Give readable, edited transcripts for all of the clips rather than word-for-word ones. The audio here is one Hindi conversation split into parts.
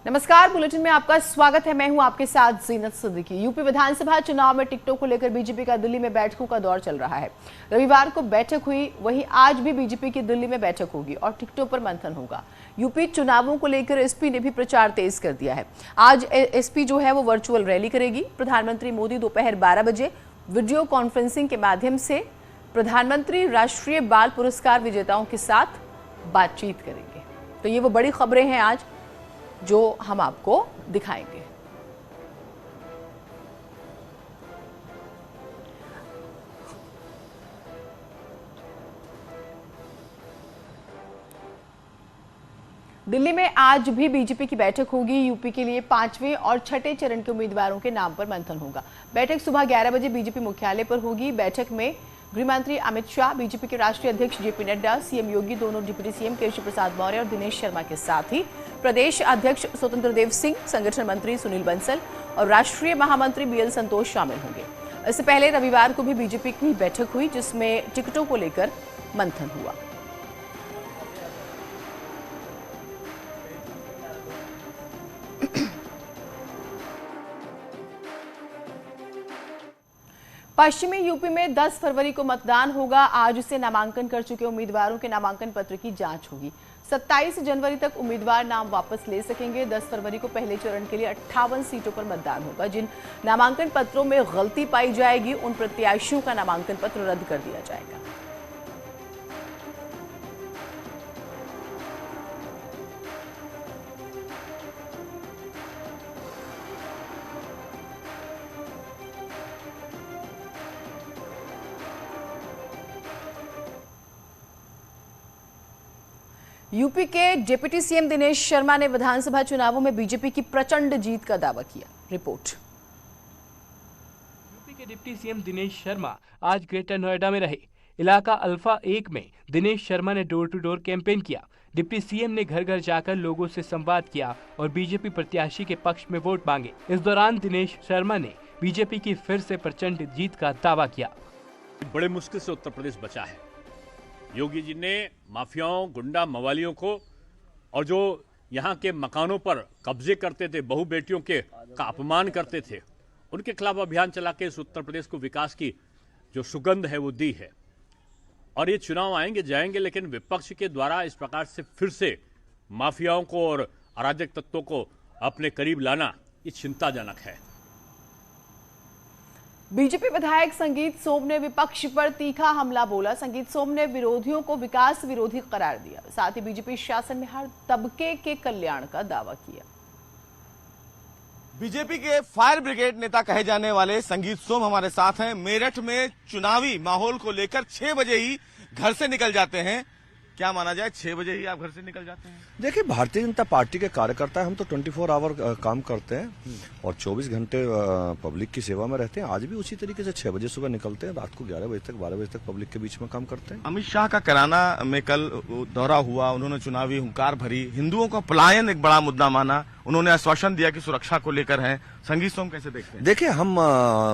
नमस्कार, बुलेटिन में आपका स्वागत है। मैं हूं आपके साथ जीनत सिद्दीकी। यूपी विधानसभा चुनाव में टिकटों को लेकर बीजेपी का दिल्ली में बैठकों का दौर चल रहा है। रविवार को बैठक हुई, वहीं आज भी बीजेपी की दिल्ली में बैठक होगी और टिकटों पर मंथन होगा। यूपी चुनावों को लेकर एसपी ने भी प्रचार तेज कर दिया है। आज एसपी जो है वो वर्चुअल रैली करेगी। प्रधानमंत्री मोदी दोपहर 12 बजे वीडियो कॉन्फ्रेंसिंग के माध्यम से प्रधानमंत्री राष्ट्रीय बाल पुरस्कार विजेताओं के साथ बातचीत करेंगे। तो ये वो बड़ी खबरें हैं आज जो हम आपको दिखाएंगे। दिल्ली में आज भी बीजेपी की बैठक होगी। यूपी के लिए 5वें और 6ठे चरण के उम्मीदवारों के नाम पर मंथन होगा। बैठक सुबह 11 बजे बीजेपी मुख्यालय पर होगी। बैठक में गृहमंत्री अमित शाह, बीजेपी के राष्ट्रीय अध्यक्ष जेपी नड्डा, सीएम योगी, दोनों डिप्टी सीएम केशव प्रसाद मौर्य और दिनेश शर्मा के साथ ही प्रदेश अध्यक्ष स्वतंत्र देव सिंह, संगठन मंत्री सुनील बंसल और राष्ट्रीय महामंत्री बीएल संतोष शामिल होंगे। इससे पहले रविवार को भी बीजेपी की बैठक हुई जिसमें टिकटों को लेकर मंथन हुआ। पश्चिमी यूपी में 10 फरवरी को मतदान होगा। आज से नामांकन कर चुके उम्मीदवारों के नामांकन पत्र की जांच होगी। 27 जनवरी तक उम्मीदवार नाम वापस ले सकेंगे। 10 फरवरी को पहले चरण के लिए 58 सीटों पर मतदान होगा। जिन नामांकन पत्रों में गलती पाई जाएगी उन प्रत्याशियों का नामांकन पत्र रद्द कर दिया जाएगा। यूपी के डिप्टी सीएम दिनेश शर्मा ने विधानसभा चुनावों में बीजेपी की प्रचंड जीत का दावा किया। रिपोर्ट। यूपी के डिप्टी सीएम दिनेश शर्मा आज ग्रेटर नोएडा में रहे। इलाका अल्फा 1 में दिनेश शर्मा ने डोर टू डोर कैंपेन किया। डिप्टी सीएम ने घर घर जाकर लोगों से संवाद किया और बीजेपी प्रत्याशी के पक्ष में वोट मांगे। इस दौरान दिनेश शर्मा ने बीजेपी की फिर से प्रचंड जीत का दावा किया। बड़े मुश्किल से उत्तर प्रदेश बचा है। योगी जी ने माफियाओं, गुंडा, मवालियों को और जो यहाँ के मकानों पर कब्जे करते थे, बहू बेटियों के का अपमान करते थे, उनके खिलाफ अभियान चला के इस उत्तर प्रदेश को विकास की जो सुगंध है वो दी है। और ये चुनाव आएंगे जाएंगे, लेकिन विपक्ष के द्वारा इस प्रकार से फिर से माफियाओं को और अराजक तत्वों को अपने करीब लाना ये चिंताजनक है। बीजेपी विधायक संगीत सोम ने विपक्ष पर तीखा हमला बोला। संगीत सोम ने विरोधियों को विकास विरोधी करार दिया। साथ ही बीजेपी शासन में हर तबके के कल्याण का दावा किया। बीजेपी के फायर ब्रिगेड नेता कहे जाने वाले संगीत सोम हमारे साथ हैं। मेरठ में चुनावी माहौल को लेकर 6 बजे ही घर से निकल जाते हैं। क्या माना जाए, 6 बजे ही आप घर से निकल जाते हैं? देखिए, भारतीय जनता पार्टी के कार्यकर्ता हम तो 24 आवर काम करते हैं और 24 घंटे पब्लिक की सेवा में रहते हैं। आज भी उसी तरीके से 6 बजे सुबह निकलते हैं, रात को 11 बजे तक 12 बजे तक पब्लिक के बीच में काम करते हैं। अमित शाह का कैराना में कल दौरा हुआ, उन्होंने चुनावी हुंकार भरी। हिंदुओं का पलायन एक बड़ा मुद्दा माना, उन्होंने आश्वासन दिया कि सुरक्षा को लेकर है। संगीत सोम कैसे देखते हैं? देखिए, हम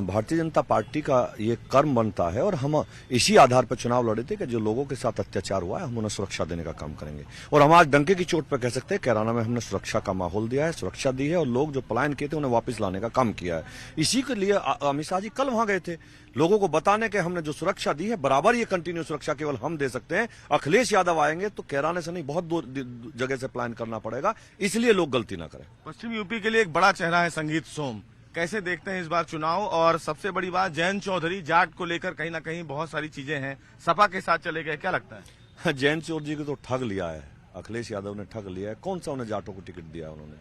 भारतीय जनता पार्टी का ये कर्म बनता है और हम इसी आधार पर चुनाव लड़े थे कि जो लोगों के साथ अत्याचार हुआ है हम उन्हें सुरक्षा देने का काम करेंगे। और हम आज डंके की चोट पर कह सकते हैं कैराना में हमने सुरक्षा का माहौल दिया है, सुरक्षा दी है और लोग जो पलायन किए थे उन्हें वापस लाने का काम किया है। इसी के लिए अमित शाह जी कल वहां गए थे लोगों को बताने के हमने जो सुरक्षा दी है बराबर ये कंटिन्यू सुरक्षा केवल हम दे सकते हैं। अखिलेश यादव आएंगे तो कैराने से नहीं, बहुत दूर जगह से प्लान करना पड़ेगा, इसलिए लोग गलती ना करें। पश्चिम यूपी के लिए एक बड़ा चेहरा है संगीत सोम, कैसे देखते हैं इस बार चुनाव? और सबसे बड़ी बात, जयंत चौधरी जाट को लेकर कहीं ना कहीं बहुत सारी चीजें हैं, सपा के साथ चले गए, क्या लगता है? जयंत चौधरी को तो ठग लिया है, अखिलेश यादव ने ठग लिया है। कौन सा उन्हें जाटों को टिकट दिया उन्होंने?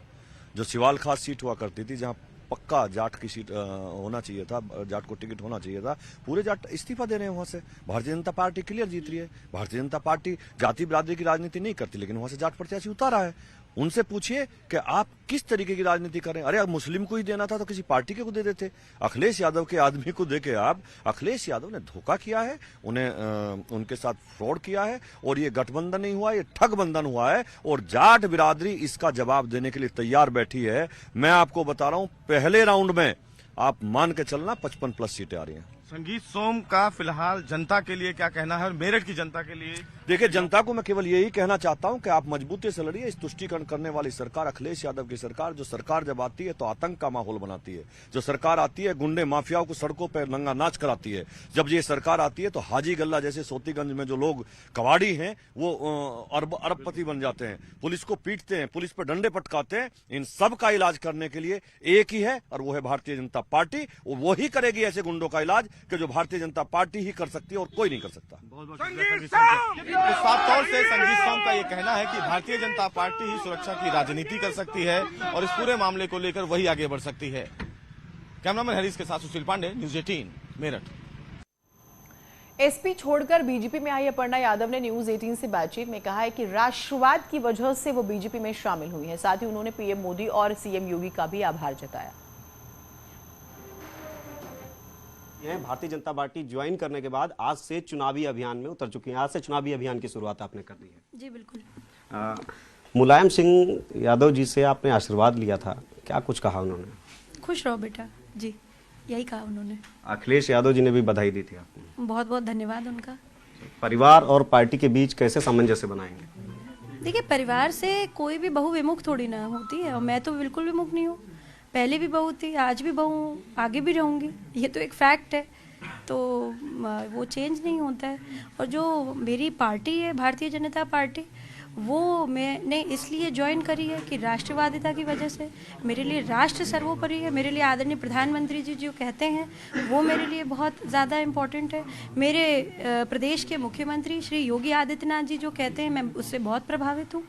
जो सिवाल खास सीट हुआ करती थी जहां पक्का जाट की सीट होना चाहिए था, जाट को टिकट होना चाहिए था, पूरे जाट इस्तीफा दे रहे हैं वहां से। भारतीय जनता पार्टी क्लियर जीत रही है। भारतीय जनता पार्टी जाति बिरादरी की राजनीति नहीं करती, लेकिन वहां से जाट प्रत्याशी उतारा है। उनसे पूछिए कि आप किस तरीके की राजनीति करें। अरे अब मुस्लिम को ही देना था तो किसी पार्टी के को दे देते। अखिलेश यादव के आदमी को देके आप, अखिलेश यादव ने धोखा किया है, उन्हें उनके साथ फ्रॉड किया है और ये गठबंधन नहीं हुआ, ये ठग बंधन हुआ है और जाट बिरादरी इसका जवाब देने के लिए तैयार बैठी है। मैं आपको बता रहा हूं, पहले राउंड में आप मान के चलना 55+ सीटें आ रही हैं। संगीत सोम का फिलहाल जनता के लिए क्या कहना है और मेरठ की जनता के लिए? देखिए, जनता को मैं केवल यही कहना चाहता हूं कि आप मजबूती से लड़िए। इस तुष्टीकरण करने वाली सरकार, अखिलेश यादव की सरकार, जो सरकार जब आती है तो आतंक का माहौल बनाती है। जो सरकार आती है गुंडे माफियाओं को सड़कों पर नंगा नाच कराती है। जब ये सरकार आती है तो हाजी गल्ला जैसे सोतीगंज में जो लोग कबाड़ी हैं वो अरबपति बन जाते हैं, पुलिस को पीटते हैं, पुलिस पर डंडे पटकाते हैं। इन सब का इलाज करने के लिए एक ही है और वो है भारतीय जनता पार्टी। वो ही करेगी ऐसे गुंडों का इलाज कि जो भारतीय जनता पार्टी ही कर सकती है और कोई नहीं कर सकता। तो साफ तौर से संगीत सोम का ये कहना है कि भारतीय जनता पार्टी ही सुरक्षा की राजनीति कर सकती है और इस पूरे मामले को लेकर वही आगे बढ़ सकती है। कैमरामैन हरीश के साथ सुशील पांडे, न्यूज़ 18 मेरठ। एसपी छोड़कर बीजेपी में आई अपर्णा यादव ने न्यूज 18 से बातचीत में कहा है कि राष्ट्रवाद की वजह से वो बीजेपी में शामिल हुई हैं। साथ ही उन्होंने पीएम मोदी और सीएम योगी का भी आभार जताया। भारतीय जनता पार्टी ज्वाइन करने के बाद आज से चुनावी अभियान में उतर चुकी हैं। आज से चुनावी अभियान की शुरुआत आपने कर दी है। जी बिल्कुल। मुलायम सिंह यादव जी से आपने आशीर्वाद लिया था, क्या कुछ कहा उन्होंने? खुश रहो बेटा, जी यही कहा उन्होंने। अखिलेश यादव जी ने भी बधाई दी थी आपको, बहुत बहुत धन्यवाद उनका। परिवार और पार्टी के बीच कैसे सामंजस्य बनाएंगे? देखिए, परिवार से कोई भी बहु विमुख थोड़ी ना होती है और मैं तो बिल्कुल विमुख नहीं हूँ। पहले भी बहू थी, आज भी बहू हूँ, आगे भी रहूँगी। ये तो एक फैक्ट है, तो वो चेंज नहीं होता है। और जो मेरी पार्टी है भारतीय जनता पार्टी, वो मैंने इसलिए ज्वाइन करी है कि राष्ट्रवादिता की वजह से मेरे लिए राष्ट्र सर्वोपरि है। मेरे लिए आदरणीय प्रधानमंत्री जी जो कहते हैं वो मेरे लिए बहुत ज़्यादा इम्पोर्टेंट है। मेरे प्रदेश के मुख्यमंत्री श्री योगी आदित्यनाथ जी जो कहते हैं, मैं उससे बहुत प्रभावित हूँ।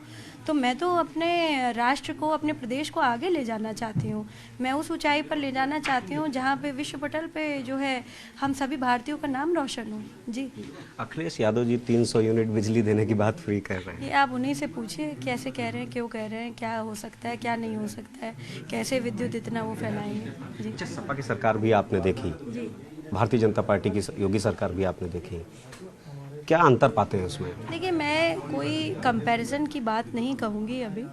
तो मैं तो अपने राष्ट्र को, अपने प्रदेश को आगे ले जाना चाहती हूँ। मैं उस ऊंचाई पर ले जाना चाहती हूँ जहाँ पे विश्व पटल पे जो है हम सभी भारतीयों का नाम रोशन हो। जी, अखिलेश यादव जी 300 यूनिट बिजली देने की बात फ्री कर रहे हैं। ये आप उन्हीं से पूछिए कैसे कह रहे हैं, क्यों कह रहे हैं, क्या हो सकता है, क्या नहीं हो सकता है, कैसे विद्युत इतना वो फैलाएंगे। जी, सपा की सरकार भी आपने देखी, जी, भारतीय जनता पार्टी की योगी सरकार भी आपने देखी, क्या अंतर पाते हैं उसमें? देखिए, मैं कोई कंपैरिजन की बात नहीं कहूँगी अभी,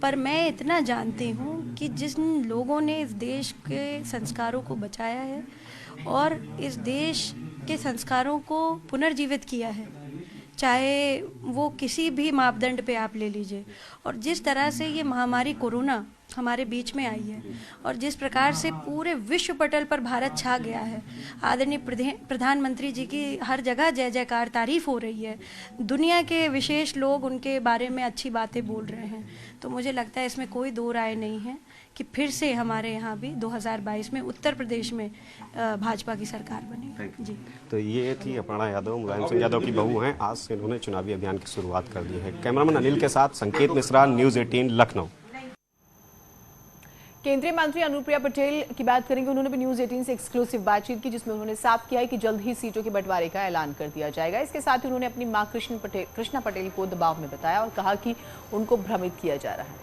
पर मैं इतना जानती हूँ कि जिन लोगों ने इस देश के संस्कारों को बचाया है और इस देश के संस्कारों को पुनर्जीवित किया है, चाहे वो किसी भी मापदंड पे आप ले लीजिए, और जिस तरह से ये महामारी कोरोना हमारे बीच में आई है और जिस प्रकार से पूरे विश्व पटल पर भारत छा गया है, आदरणीय प्रधानमंत्री जी की हर जगह जय जयकार, तारीफ हो रही है, दुनिया के विशेष लोग उनके बारे में अच्छी बातें बोल रहे हैं। तो मुझे लगता है इसमें कोई दो राय नहीं है कि फिर से हमारे यहाँ भी 2022 में उत्तर प्रदेश में भाजपा की सरकार बनेगी। जी, तो ये थी अपर्णा यादव, मुलायम सिंह यादव की बहू हैं। आज से इन्होंने चुनावी अभियान की शुरुआत कर दी है। कैमरामैन अनिल के साथ संकेत मिश्रा, न्यूज़ 18 लखनऊ। केंद्रीय मंत्री अनुप्रिया पटेल की बात करेंगे। उन्होंने भी न्यूज 18 से एक्सक्लूसिव बातचीत की जिसमें उन्होंने साफ किया है कि जल्द ही सीटों के बंटवारे का ऐलान कर दिया जाएगा। इसके साथ ही उन्होंने अपनी मां कृष्णा पटेल को दबाव में बताया और कहा कि उनको भ्रमित किया जा रहा है।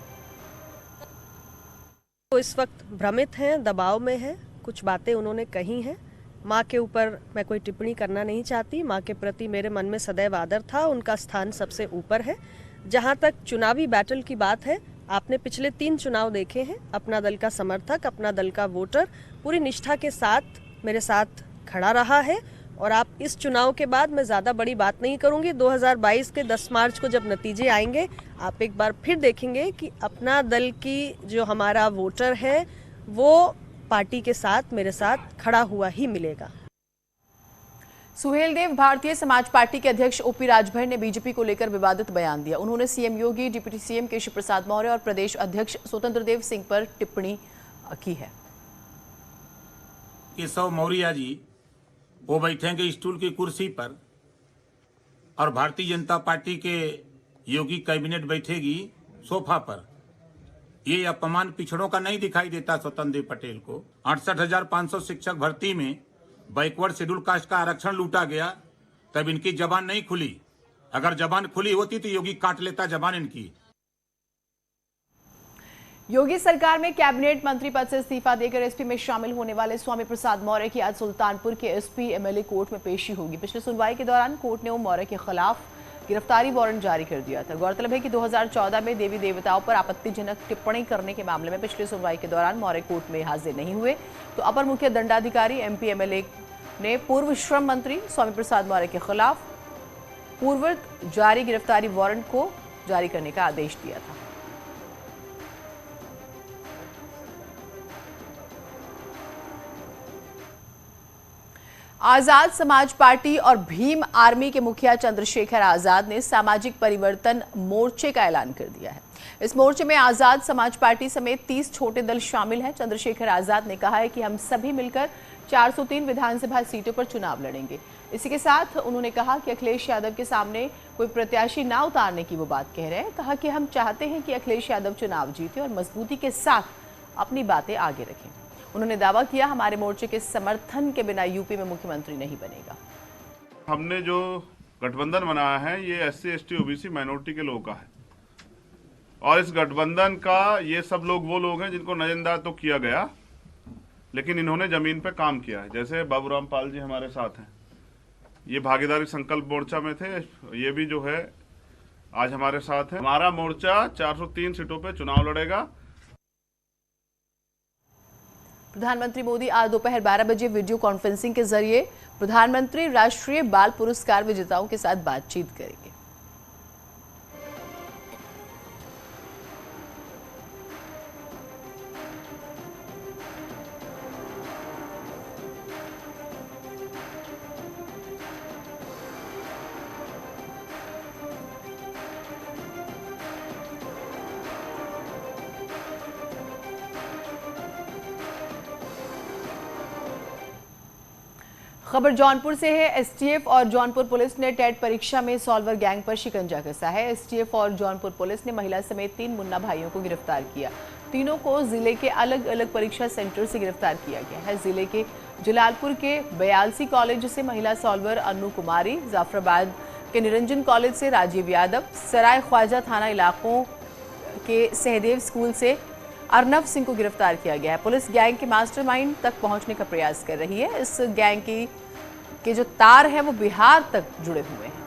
वो इस वक्त भ्रमित हैं, दबाव में हैं। कुछ बातें उन्होंने कही हैं। माँ के ऊपर मैं कोई टिप्पणी करना नहीं चाहती। माँ के प्रति मेरे मन में सदैव आदर था, उनका स्थान सबसे ऊपर है। जहाँ तक चुनावी बैटल की बात है, आपने पिछले 3 चुनाव देखे हैं। अपना दल का समर्थक, अपना दल का वोटर पूरी निष्ठा के साथ मेरे साथ खड़ा रहा है और आप इस चुनाव के बाद, मैं ज़्यादा बड़ी बात नहीं करूंगी, 2022 के 10 मार्च को जब नतीजे आएंगे आप एक बार फिर देखेंगे कि अपना दल की जो हमारा वोटर है वो पार्टी के साथ, मेरे साथ खड़ा हुआ ही मिलेगा। सुहेल देव, भारतीय समाज पार्टी के अध्यक्ष ओपी राजभर ने बीजेपी को लेकर विवादित बयान दिया। उन्होंने सीएम योगी, डिप्टी सीएम केशव प्रसाद मौर्य और प्रदेश अध्यक्ष स्वतंत्र देव सिंह पर टिप्पणी की है। केशव मौर्य जी वो बैठेंगे स्टूल की कुर्सी पर और भारतीय जनता पार्टी के योगी कैबिनेट बैठेगी सोफा पर। ये अपमान पिछड़ों का नहीं दिखाई देता स्वतंत्र देव पटेल को। 68,500 शिक्षक भर्ती में बैकवर्ड शेड्यूल कास्ट का आरक्षण लूटा गया, तब इनकी जबान नहीं खुली। अगर जबान खुली होती तो योगी काट लेता जबान इनकी। योगी सरकार में कैबिनेट मंत्री पद से इस्तीफा देकर एसपी में शामिल होने वाले स्वामी प्रसाद मौर्य की आज सुल्तानपुर के एसपी एमएलए कोर्ट में पेशी होगी। पिछले सुनवाई के दौरान कोर्ट ने ओम मौर्य के खिलाफ गिरफ्तारी वारंट जारी कर दिया था। गौरतलब है कि 2014 में देवी देवताओं पर आपत्तिजनक टिप्पणी करने के मामले में पिछली सुनवाई के दौरान मौर्य कोर्ट में हाजिर नहीं हुए, तो अपर मुख्य दंडाधिकारी एमपी एमएलए ने पूर्व श्रम मंत्री स्वामी प्रसाद मौर्य के खिलाफ पूर्ववत जारी गिरफ्तारी वारंट को जारी करने का आदेश दिया था। आजाद समाज पार्टी और भीम आर्मी के मुखिया चंद्रशेखर आजाद ने सामाजिक परिवर्तन मोर्चे का ऐलान कर दिया है। इस मोर्चे में आजाद समाज पार्टी समेत 30 छोटे दल शामिल हैं। चंद्रशेखर आजाद ने कहा है कि हम सभी मिलकर 403 विधानसभा सीटों पर चुनाव लड़ेंगे। इसी के साथ उन्होंने कहा कि अखिलेश यादव के सामने कोई प्रत्याशी ना उतारने की वो बात कह रहे हैं। कहा कि हम चाहते हैं कि अखिलेश यादव चुनाव जीते और मजबूती के साथ अपनी बातें आगे रखें। उन्होंने दावा किया, हमारे मोर्चे के समर्थन के बिना यूपी में मुख्यमंत्री नहीं बनेगा। हमने जो गठबंधन बनाया है ये SC ST OBC माइनॉरिटी के लोगों का है और इस गठबंधन का ये सब लोग वो लोग हैं जिनको नजरअंदाज तो किया गया, लेकिन इन्होंने जमीन पे काम किया है। जैसे बाबूराम पाल जी हमारे साथ हैं, ये भागीदारी संकल्प मोर्चा में थे, ये भी जो है आज हमारे साथ है। हमारा मोर्चा 403 सीटों पे चुनाव लड़ेगा। प्रधानमंत्री मोदी आज दोपहर 12 बजे वीडियो कॉन्फ्रेंसिंग के जरिए प्रधानमंत्री राष्ट्रीय बाल पुरस्कार विजेताओं के साथ बातचीत करेंगे। खबर जौनपुर से है। एसटीएफ और जौनपुर पुलिस ने टेट परीक्षा में सॉल्वर गैंग पर शिकंजा कसा है। एसटीएफ और जौनपुर पुलिस ने महिला समेत 3 मुन्ना भाइयों को गिरफ्तार किया। तीनों को जिले के अलग अलग परीक्षा सेंटर से गिरफ्तार किया गया है। जिले के जलालपुर के बयालसी कॉलेज से महिला सॉल्वर अन्नू कुमारी, जाफराबाद के निरंजन कॉलेज से राजीव यादव, सराय ख्वाजा थाना इलाकों के सहदेव स्कूल से अर्नव सिंह को गिरफ्तार किया गया है। पुलिस गैंग के मास्टरमाइंड तक पहुंचने का प्रयास कर रही है। इस गैंग के जो तार हैं वो बिहार तक जुड़े हुए हैं,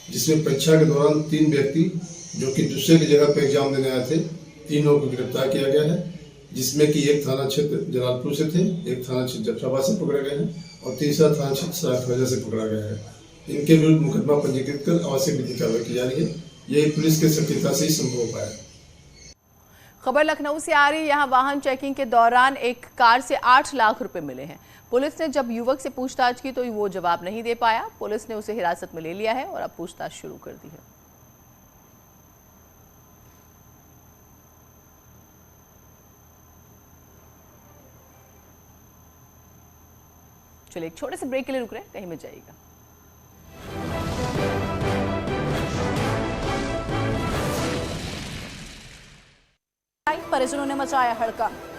जिसमें परीक्षा के दौरान 3 व्यक्ति जो कि दूसरे की जगह पर एग्जाम देने आए थे, तीनों को गिरफ्तार किया गया है, जिसमें कि एक थाना क्षेत्र जलालपुर से थे, एक थाना क्षेत्र जाफराबाद से पकड़े गए हैं और तीसरा थाना क्षेत्र सराय ख्वाजा से पकड़ा गया है। इनके विरुद्ध मुकदमा पंजीकृत कर आवश्यक विधि कार्रवाई की जा रही है। यही पुलिस के सक्रियता से ही संभव हो पाया। खबर लखनऊ से आ रही है। यहाँ वाहन चेकिंग के दौरान एक कार से 8 लाख रुपए मिले हैं। पुलिस ने जब युवक से पूछताछ की तो वो जवाब नहीं दे पाया। पुलिस ने उसे हिरासत में ले लिया है और अब पूछताछ शुरू कर दी है। चलिए एक छोटे से ब्रेक के लिए रुक रहे हैं, कहीं मत जाइएगा। परिजनों ने मचाया हड़कंप।